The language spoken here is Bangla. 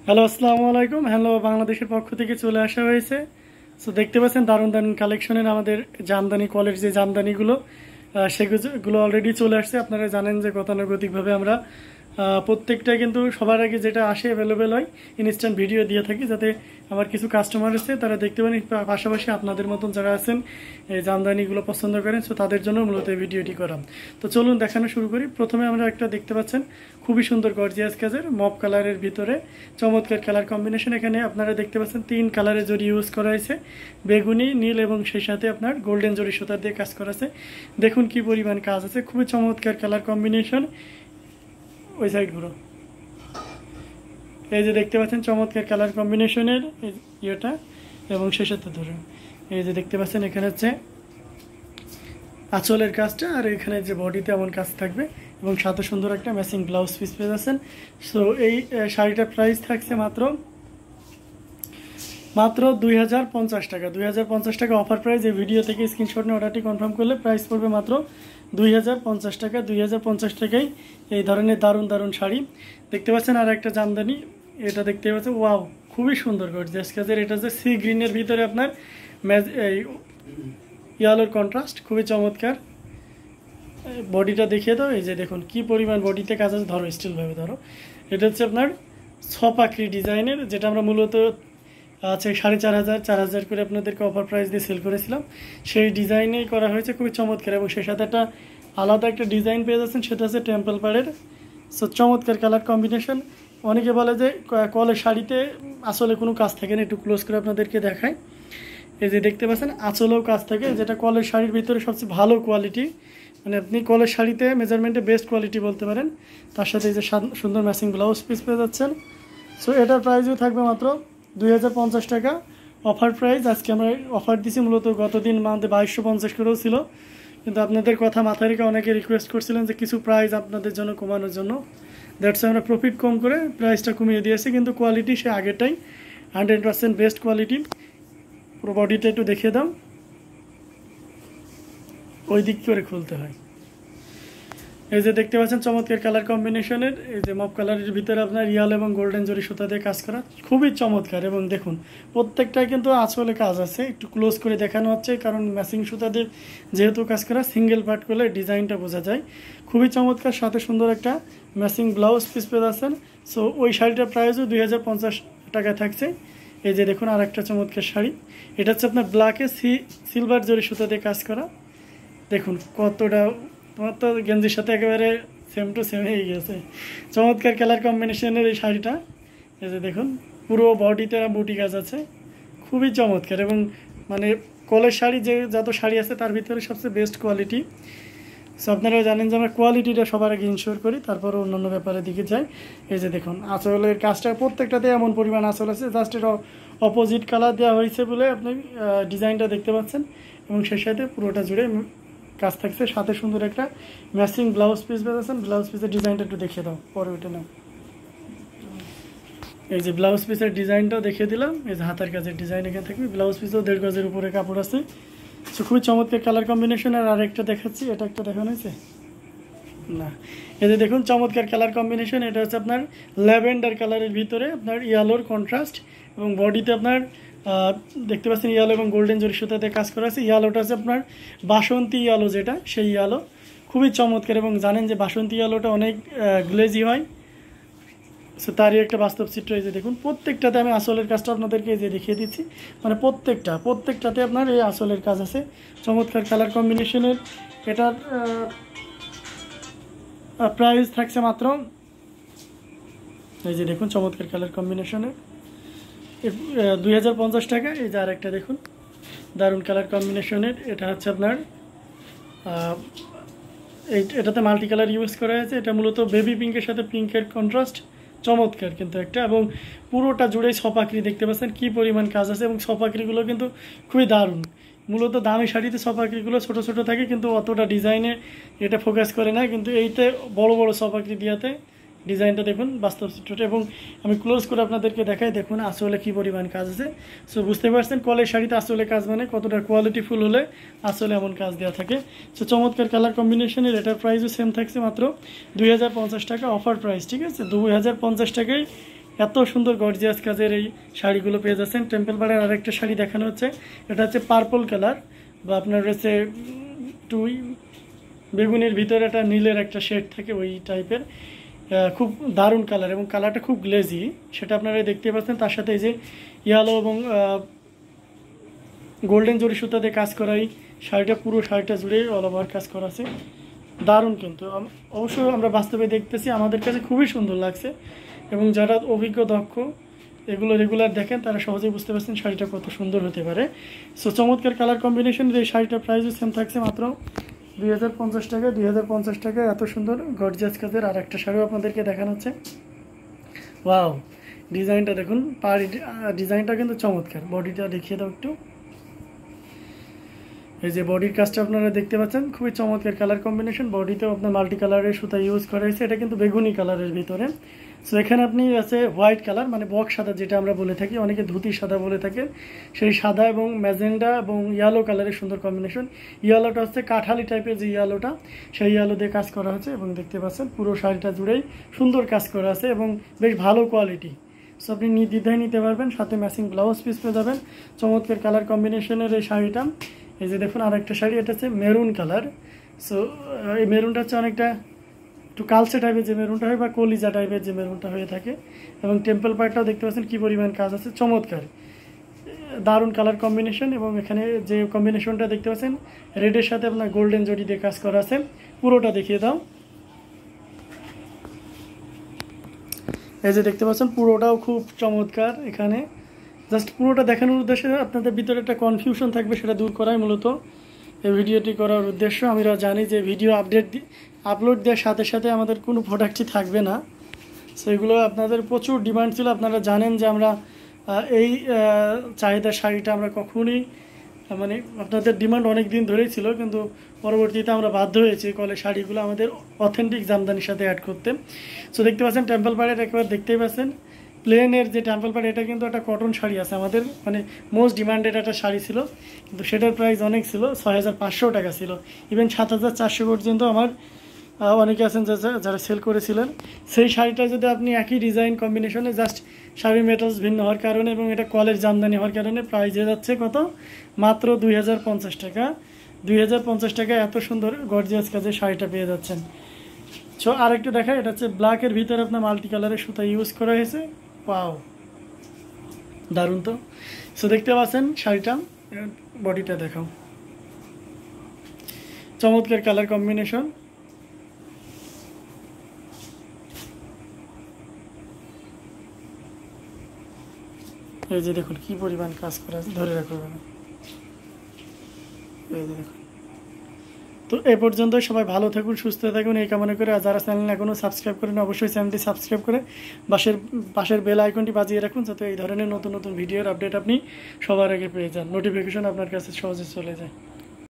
হ্যালো, আসসালামু আলাইকুম। হ্যালো, বাংলাদেশের পক্ষ থেকে চলে আসা হয়েছে। সো দেখতে পাচ্ছেন দারুণ দারুণ কালেকশনের আমাদের জামদানি কলের যে জামদানিগুলো সেগুলো অলরেডি চলে আসছে। আপনারা জানেন যে গতানুগতিকভাবে আমরা প্রত্যেকটা কিন্তু সবার আগে যেটা আসে অ্যাভেলেবেল হয় ইনস্ট্যান্ট ভিডিও দিয়ে থাকি, যাতে আমার কিছু কাস্টমার আছে তারা দেখতে পারেন। পাশাপাশি আপনাদের মতন যারা আছেন এই জামদানিগুলো পছন্দ করেন, সো তাদের জন্য মূলত এই ভিডিওটি করা। তো চলুন দেখানো শুরু করি। প্রথমে আমরা একটা দেখতে পাচ্ছেন খুবই সুন্দর গর্জিয়াস কাজের মপ কালারের ভিতরে চমৎকার কালার কম্বিনেশন। এখানে আপনারা দেখতে পাচ্ছেন 3 কালারের জরি ইউজ করা হয়েছে, বেগুনি, নীল এবং সেই সাথে আপনার গোল্ডেন জরি সুতা দিয়ে কাজ করা আছে। দেখুন কি পরিমাণ কাজ আছে, খুবই চমৎকার কালার কম্বিনেশন। ওই সাইডগুলো এই যে দেখতে পাচ্ছেন চমৎকার কালার কম্বিনেশনের ইয়েটা, এবং সেই সাথে ধরুন এই যে দেখতে পাচ্ছেন এখানে হচ্ছে আঁচলের কাজটা, আর এখানে যে বডিতে এমন কাজ থাকবে এবং সাথে সুন্দর একটা ম্যাচিং ব্লাউজ পিস পেয়ে যাচ্ছেন। সো এই শাড়িটার প্রাইস থাকছে মাত্র 2050 টাকা। 2050 টাকা অফার প্রাইস। এই ভিডিও থেকে স্ক্রিনশট নিয়ে অর্ডারটি কনফার্ম করলে প্রাইস পড়বে মাত্র 2050 টাকা। 2050 টাকায় এই ধরনের দারুণ দারুণ শাড়ি দেখতে পাচ্ছেন। আর একটা জামদানি এটা দেখতে পাচ্ছেন, ওয়াও, খুবই সুন্দর গর্জিয়াস কাজের। এটা যে সি গ্রিনের ভিতরে আপনার এই ইয়ালোর কন্ট্রাস্ট, খুবই চমৎকার। বডিটা দেখিয়ে দাও। এই যে দেখুন কি পরিমাণ বডিতে কাজ আছে, ধরো স্টিলভাবে ধরো। এটা হচ্ছে আপনার ছপাকড়ি ডিজাইনের, যেটা আমরা মূলত আছে 4500 4000 করে আপনাদেরকে অফার প্রাইস দিয়ে সেল করেছিলাম। সেই ডিজাইনেই করা হয়েছে, খুবই চমৎকার। এবং সেই সাথে একটা আলাদা একটা ডিজাইন পেয়ে যাচ্ছেন, সেটা হচ্ছে টেম্পল পাড়ের। সো চমৎকার কালার কম্বিনেশন। অনেকে বলে যে কলের শাড়িতে আসলে কোনো কাজ থাকে না, একটু ক্লোজ করে আপনাদেরকে দেখায়। এই যে দেখতে পাচ্ছেন আঁচলেও কাজ থাকে, যেটা কলের শাড়ির ভিতরে সবচেয়ে ভালো কোয়ালিটি, মানে আপনি কলের শাড়িতে মেজারমেন্টে বেস্ট কোয়ালিটি বলতে পারেন। তার সাথে এই যে সুন্দর ম্যাচিং ব্লাউজ পিস পেয়ে যাচ্ছেন। সো এটার প্রাইসও থাকবে মাত্র 2050 টাকা অফার প্রাইস। আজকে আমরা অফার দিচ্ছি, মূলত গতদিন আমাদের 2250 করেও ছিল, কিন্তু আপনাদের কথা মাথায় রেখে অনেকে রিকোয়েস্ট করছিলেন যে কিছু প্রাইস আপনাদের জন্য কমানোর জন্য, দ্যাটস আমরা প্রফিট কম করে প্রাইসটা কমিয়ে দিয়েছি। কিন্তু কোয়ালিটি সে আগেরটাই 100% বেস্ট কোয়ালিটি। পুরো বডিটা একটু দেখিয়ে দাও, ওই দিক করে খুলতে হয়। এই যে দেখতে পাচ্ছেন চমৎকার কালার কম্বিনেশনের, এই যে মপ কালারের ভিতরে আপনার রিয়াল এবং গোল্ডেন জরি সুতা দিয়ে কাজ করা, খুবই চমৎকার। এবং দেখুন প্রত্যেকটাই কিন্তু আঁচলে কাজ আছে, একটু ক্লোজ করে দেখানো হচ্ছে কারণ ম্যাচিং সুতা দিয়ে যেহেতু কাজ করা, সিঙ্গেল পার্ট করলে ডিজাইনটা বোঝা যায়। খুবই চমৎকার, সাথে সুন্দর একটা ম্যাচিং ব্লাউজ পিস পেয়ে যাচ্ছেন। সো ওই শাড়িটার প্রাইসও 2050 টাকা থাকছে। এই যে দেখুন আর একটা চমৎকার শাড়ি, এটা হচ্ছে আপনার ব্ল্যাকে সিলভার জরি সুতা দিয়ে কাজ করা। দেখুন কতটা, তোমার তো গেঞ্জির সাথে একেবারে সেম টু সেম হয়ে গেছে। চমৎকার কালার কম্বিনেশনের এই শাড়িটা, এই যে দেখুন পুরো বডিতে বুটি কাজ আছে, খুবই চমৎকার। এবং মানে কলের শাড়ি যে যত শাড়ি আছে তার ভিতরে সবচেয়ে বেস্ট কোয়ালিটি। সো আপনারা জানেন যে আমরা কোয়ালিটিটা সবার আগে ইনশিওর করি, তারপরে অন্যান্য ব্যাপারের দিকে যাই। এই যে দেখুন আঁচলের কাজটা প্রত্যেকটাতে এমন পরিমাণ আঁচল আছে, জাস্ট এটা অপোজিট কালার দেওয়া হয়েছে বলে আপনি ডিজাইনটা দেখতে পাচ্ছেন। এবং সেই সাথে পুরোটা জুড়ে কাজ থাকছে, সাথে সুন্দর একটা ম্যাচিং ব্লাউজ পিস পেয়েছেন। ব্লাউজ পিসের ডিজাইনটা একটু দেখিয়ে দাও, পরে ওইটা নাও। এই যে ব্লাউজ পিসের ডিজাইনটাও দেখিয়ে দিলাম। এই যে হাতার কাজের ডিজাইন এখানে থাকবে। ব্লাউজ পিসও 1.5 গজের উপরে কাপড় আছে। সো খুবই চমৎকার কালার কম্বিনেশন। আর আরেকটা দেখাচ্ছি, এটা একটা দেখানো হয়েছে না। এই যে দেখুন চমৎকার কালার কম্বিনেশন, এটা হচ্ছে আপনার ল্যাভেন্ডার কালারের ভিতরে আপনার ইয়ালোর কন্ট্রাস্ট, এবং বডিতে আপনার দেখতে পাচ্ছেন ইয়ালো এবং গোল্ডেন জরি সুতাতে কাজ করা আছে। ইয়ালোটা আছে আপনার বাসন্তী ইয়ালো, যেটা সেই ইয়ালো, খুবই চমৎকার। এবং জানেন যে বাসন্তী ইয়ালোটা অনেক গ্লেজি হয়, সো তারই একটা বাস্তব চিত্র। এই যে দেখুন প্রত্যেকটাতে আমি আসলের কাজটা আপনাদেরকে এই যে দেখিয়ে দিচ্ছি, মানে প্রত্যেকটাতে আপনার এই আসলের কাজ আছে। চমৎকার কালার কম্বিনেশনের এটার প্রাইস থাকছে মাত্র, এই যে দেখুন চমৎকার কালার কম্বিনেশনের 2050 টাকা। এই যে আরেকটা দেখুন দারুণ কালার কম্বিনেশনের, এটা হচ্ছে আপনার এটাতে মাল্টি কালার ইউজ করা হয়েছে। এটা মূলত বেবি পিঙ্কের সাথে পিঙ্কের কন্ট্রাস্ট, চমৎকার কিন্তু একটা। এবং পুরোটা জুড়েই ছপাকড়ি দেখতে পাচ্ছেন কি পরিমাণ কাজ আছে, এবং ছপাকড়িগুলো কিন্তু খুবই দারুণ। মূলত দামি শাড়িতে ছপাকড়িগুলো ছোট ছোট থাকে, কিন্তু অতটা ডিজাইনে এটা ফোকাস করে না, কিন্তু এইতে বড় বড় ছপাকড়ি দিয়াতে ডিজাইনটা দেখুন বাস্তব চিত্রটা। এবং আমি ক্লোজ করে আপনাদেরকে দেখাই, দেখুন আসলে কি পরিমাণ কাজ আছে। সো বুঝতে পারছেন কলের শাড়িতে আসলে কাজ মানে কতটা কোয়ালিটিফুল হলে আসলে এমন কাজ দেওয়া থাকে। সো চমৎকার কালার কম্বিনেশনের এটার প্রাইসও সেম থাকছে মাত্র 2050 টাকা অফার প্রাইস, ঠিক আছে। 2050 টাকায় এত সুন্দর গর্জিয়াস কাজের এই শাড়িগুলো পেয়ে যাচ্ছেন। টেম্পল পাড়ের আরেকটা শাড়ি দেখানো হচ্ছে, এটা হচ্ছে পার্পল কালার বা আপনার হচ্ছে একটু বেগুনের ভিতরে একটা নীলের একটা শেড থাকে ওই টাইপের, খুব দারুণ কালার এবং কালারটা খুব গ্লেজি, সেটা আপনারা দেখতে পাচ্ছেন। তার সাথে এই যে ইয়েলো এবং গোল্ডেন জরি সুতা দিয়ে কাজ করা এই শাড়িটা, পুরো শাড়িটা জুড়ে অল ওভার কাজ করা আছে, দারুণ। কিন্তু অবশ্যই আমরা বাস্তবে দেখতেছি, আমাদের কাছে খুবই সুন্দর লাগছে এবং যারা অভিজ্ঞ দক্ষ এগুলো রেগুলার দেখেন তারা সহজেই বুঝতে পারছেন শাড়িটা কত সুন্দর হতে পারে। সো চমৎকার কালার কম্বিনেশনের এই শাড়িটার প্রাইসও সেম থাকছে মাত্র 2050 টাকা। 2050 টাকায় এত সুন্দর গর্জিয়াস কাজের আর একটা শাড়িও আপনাদেরকে দেখানো হচ্ছে। ওয়াও, ডিজাইনটা দেখুন, ডিজাইনটা কিন্তু চমৎকার। বডিটা দেখিয়ে দাও একটু, এই যে বডির কাজটা আপনারা দেখতে পাচ্ছেন, খুবই চমৎকার কালার কম্বিনেশন। বডিতেও আপনার মাল্টি কালারের সুতা ইউজ করা হয়েছে, এটা কিন্তু বেগুনি কালারের ভিতরে। সো এখানে আপনি আছে হোয়াইট কালার, মানে বক সাদা যেটা আমরা বলে থাকি, অনেকে ধুতি সাদা বলে থাকে, সেই সাদা এবং ম্যাজেন্ডা এবং ইয়েলো কালারের সুন্দর কম্বিনেশন। ইয়েলোটা হচ্ছে কাঠালি টাইপের যে ইয়েলোটা, সেই ইয়েলো দিয়ে কাজ করা হচ্ছে এবং দেখতে পাচ্ছেন পুরো শাড়িটা জুড়েই সুন্দর কাজ করা আছে এবং বেশ ভালো কোয়ালিটি। সো আপনি নির্দ্বিধায় নিতে পারবেন, সাথে ম্যাচিং ব্লাউজ পিস পেয়ে যাবেন। চমৎকার কালার কম্বিনেশনের এই শাড়িটা। এই যে দেখুন আরেকটা শাড়ি, এটা হচ্ছে মেরুন কালার। সো এই মেরুনটা হচ্ছে অনেকটা একটু কালচে টাইপের যে মেরুনটা হয় বা কলিজা টাইপের যে মেরুনটা হয়ে থাকে এবং টেম্পল পার্টটাও দেখতে পাচ্ছেন কী পরিমাণ কাজ আছে, চমৎকার দারুণ কালার কম্বিনেশন। এবং এখানে যে কম্বিনেশনটা দেখতে পাচ্ছেন রেডের সাথে আপনার গোল্ডেন জরি দিয়ে কাজ করা আছে, পুরোটা দেখিয়ে দাও। এই যে দেখতে পাচ্ছেন পুরোটাও খুব চমৎকার। এখানে জাস্ট পুরোটা দেখানোর উদ্দেশ্যে আপনাদের ভিতরে একটা কনফিউশন থাকবে, সেটা দূর করাই মূলত এই ভিডিওটি করার উদ্দেশ্য। আমরা জানি যে ভিডিও আপলোড দেওয়ার সাথে সাথে আমাদের কোনো প্রোডাক্টই থাকবে না, সেগুলো আপনাদের প্রচুর ডিমান্ড ছিল। আপনারা জানেন যে আমরা এই চাহিদার শাড়িটা আমরা কখনই মানে আপনাদের ডিমান্ড অনেক দিন ধরেই ছিল, কিন্তু পরবর্তীতে আমরা বাধ্য হয়েছি কলে শাড়িগুলো আমাদের অথেন্টিক জামদানির সাথে অ্যাড করতে। সো দেখতে পাচ্ছেন টেম্পল পাড়ের একবার দেখতেই পাচ্ছেন প্লেনের যে টেম্পল পাড়, এটা কিন্তু একটা কটন শাড়ি আছে আমাদের, মানে মোস্ট ডিমান্ডেড একটা শাড়ি ছিল, কিন্তু সেটার প্রাইস অনেক ছিল, 6500 টাকা ছিল, ইভেন 7400 পর্যন্ত আমার অনেকে আছেন যারা সেল করেছিলেন। সেই শাড়িটা যদি আপনি একই ডিজাইন কম্বিনেশনে জাস্ট শাড়ির মেটালস ভিন্ন হওয়ার কারণে এবং এটা কলের জামদানি হওয়ার কারণে প্রাইস হয়ে যাচ্ছে কত, মাত্র 2050 টাকা। 2050 টাকায় এত সুন্দর গর্জিয়াস কাজের শাড়িটা পেয়ে যাচ্ছেন। সো আরেকটু দেখায়, এটা হচ্ছে ব্ল্যাকের ভিতরে আপনার মাল্টি কালারের সুতা ইউজ করা হয়েছে। ওয়াও, দারুণ তো। সো দেখতে পাচ্ছেন শাড়িটা, বডিটা দেখাও, চমৎকার কালার কম্বিনেশন। এই যে দেখুন কি পরিমাণ কাজ করা আছে, ধরে রাখবে না। এই যে দেখুন। তো এ পর্যন্ত সবাই ভালো থাকুন, সুস্থ থাকুন এই কামনা করে। আর যারা চ্যানেল এখনও সাবস্ক্রাইব করেন অবশ্যই চ্যানেলটি সাবস্ক্রাইব করে পাশের বেল আইকনটি বাজিয়ে রাখুন, যাতে এই ধরনের নতুন নতুন ভিডিওর আপডেট আপনি সবার আগে পেয়ে যান, নোটিফিকেশন আপনার কাছে সহজে চলে যায়।